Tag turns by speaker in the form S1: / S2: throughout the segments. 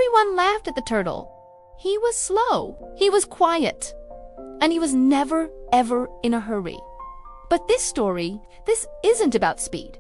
S1: Everyone laughed at the turtle. He was slow, he was quiet, and he was never, ever in a hurry. But this story, this isn't about speed.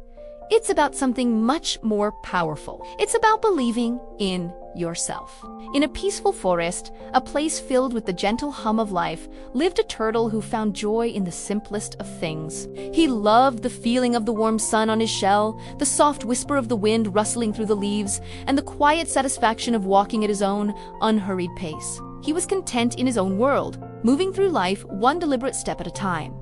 S1: It's about something much more powerful. It's about believing in yourself. In a peaceful forest, a place filled with the gentle hum of life, lived a turtle who found joy in the simplest of things. He loved the feeling of the warm sun on his shell, the soft whisper of the wind rustling through the leaves, and the quiet satisfaction of walking at his own, unhurried pace. He was content in his own world, moving through life one deliberate step at a time.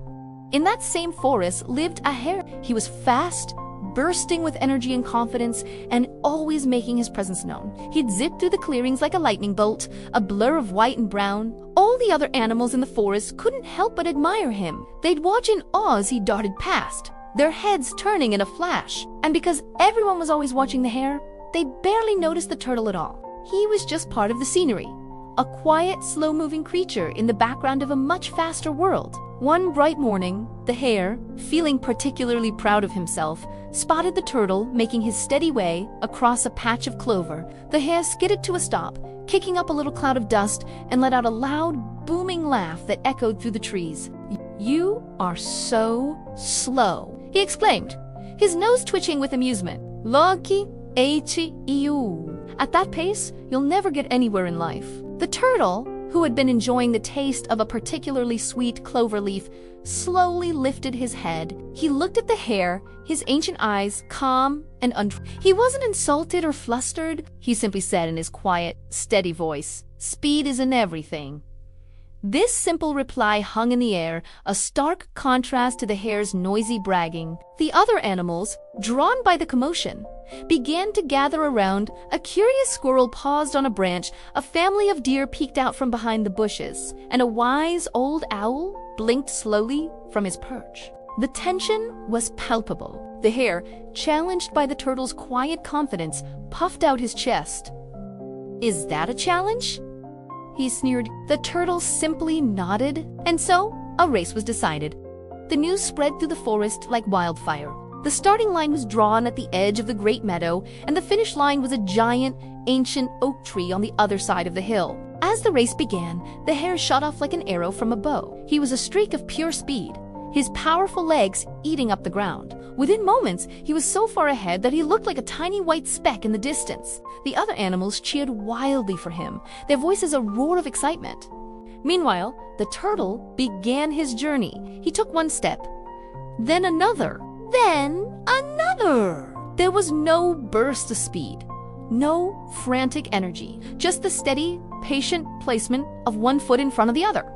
S1: In that same forest lived a hare. He was fast, bursting with energy and confidence, and always making his presence known. He'd zip through the clearings like a lightning bolt, a blur of white and brown. All the other animals in the forest couldn't help but admire him. They'd watch in awe as he darted past, their heads turning in a flash. And because everyone was always watching the hare, they barely noticed the turtle at all. He was just part of the scenery, a quiet, slow-moving creature in the background of a much faster world. One bright morning, the hare, feeling particularly proud of himself, spotted the turtle making his steady way across a patch of clover. The hare skidded to a stop, kicking up a little cloud of dust, and let out a loud, booming laugh that echoed through the trees. "You are so slow," he exclaimed, his nose twitching with amusement. "Lucky H-E-U. At that pace, you'll never get anywhere in life." The turtle, who had been enjoying the taste of a particularly sweet clover leaf, slowly lifted his head. He looked at the hare, his ancient eyes calm and He wasn't insulted or flustered. He simply said in his quiet, steady voice, "Speed isn't everything." This simple reply hung in the air, a stark contrast to the hare's noisy bragging. The other animals, drawn by the commotion, began to gather around. A curious squirrel paused on a branch, a family of deer peeked out from behind the bushes, and a wise old owl blinked slowly from his perch. The tension was palpable. The hare, challenged by the turtle's quiet confidence, puffed out his chest. "Is that a challenge?" he sneered. The turtle simply nodded, and so a race was decided. The news spread through the forest like wildfire. The starting line was drawn at the edge of the great meadow, and the finish line was a giant, ancient oak tree on the other side of the hill. As the race began, the hare shot off like an arrow from a bow. He was a streak of pure speed, his powerful legs eating up the ground. Within moments, he was so far ahead that he looked like a tiny white speck in the distance. The other animals cheered wildly for him, their voices a roar of excitement. Meanwhile, the turtle began his journey. He took one step, then another. Then another! There was no burst of speed, no frantic energy, just the steady, patient placement of one foot in front of the other.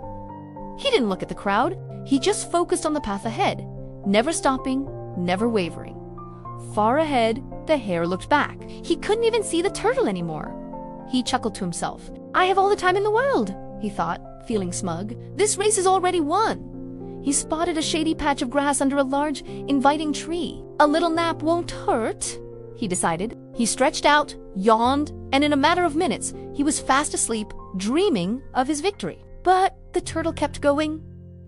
S1: He didn't look at the crowd. He just focused on the path ahead, never stopping, never wavering. Far ahead, the hare looked back. He couldn't even see the turtle anymore. He chuckled to himself. "I have all the time in the world," he thought, feeling smug. "This race is already won." He spotted a shady patch of grass under a large, inviting tree. "A little nap won't hurt," he decided. He stretched out, yawned, and in a matter of minutes, he was fast asleep, dreaming of his victory. But the turtle kept going.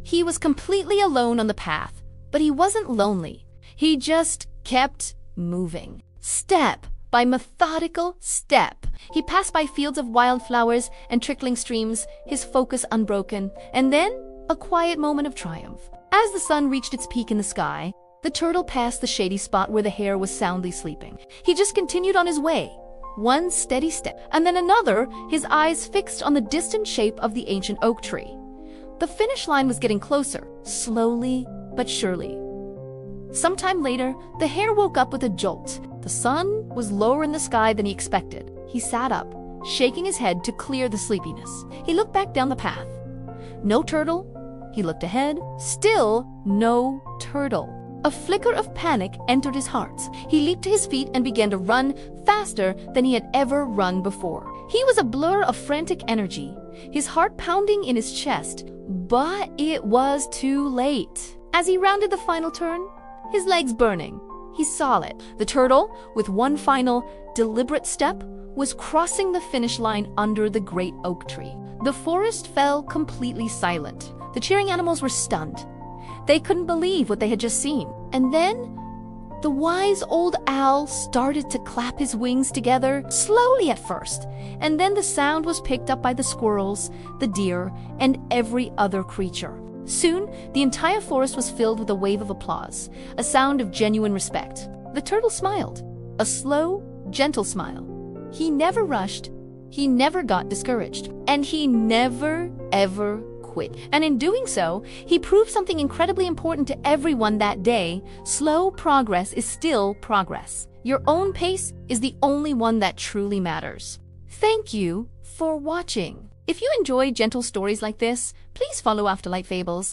S1: He was completely alone on the path, but he wasn't lonely. He just kept moving. Step by methodical step. He passed by fields of wildflowers and trickling streams, his focus unbroken, and then a quiet moment of triumph. As the sun reached its peak in the sky, the turtle passed the shady spot where the hare was soundly sleeping. He just continued on his way, one steady step, and then another, his eyes fixed on the distant shape of the ancient oak tree. The finish line was getting closer, slowly but surely. Sometime later, the hare woke up with a jolt. The sun was lower in the sky than he expected. He sat up, shaking his head to clear the sleepiness. He looked back down the path. No turtle. He looked ahead. Still no turtle. A flicker of panic entered his heart. He leaped to his feet and began to run faster than he had ever run before. He was a blur of frantic energy, his heart pounding in his chest. But it was too late. As he rounded the final turn, his legs burning, he saw it. The turtle, with one final, deliberate step, was crossing the finish line under the great oak tree. The forest fell completely silent. The cheering animals were stunned. They couldn't believe what they had just seen. And then, The wise old owl started to clap his wings together, slowly at first, and then the sound was picked up by the squirrels, the deer, and every other creature. Soon, the entire forest was filled with a wave of applause, a sound of genuine respect. The turtle smiled, a slow, gentle smile. He never rushed, he never got discouraged, and he never, ever quit. And in doing so, he proved something incredibly important to everyone that day. Slow progress is still progress. Your own pace is the only one that truly matters. Thank you for watching. If you enjoy gentle stories like this, please follow Afterlight Fables.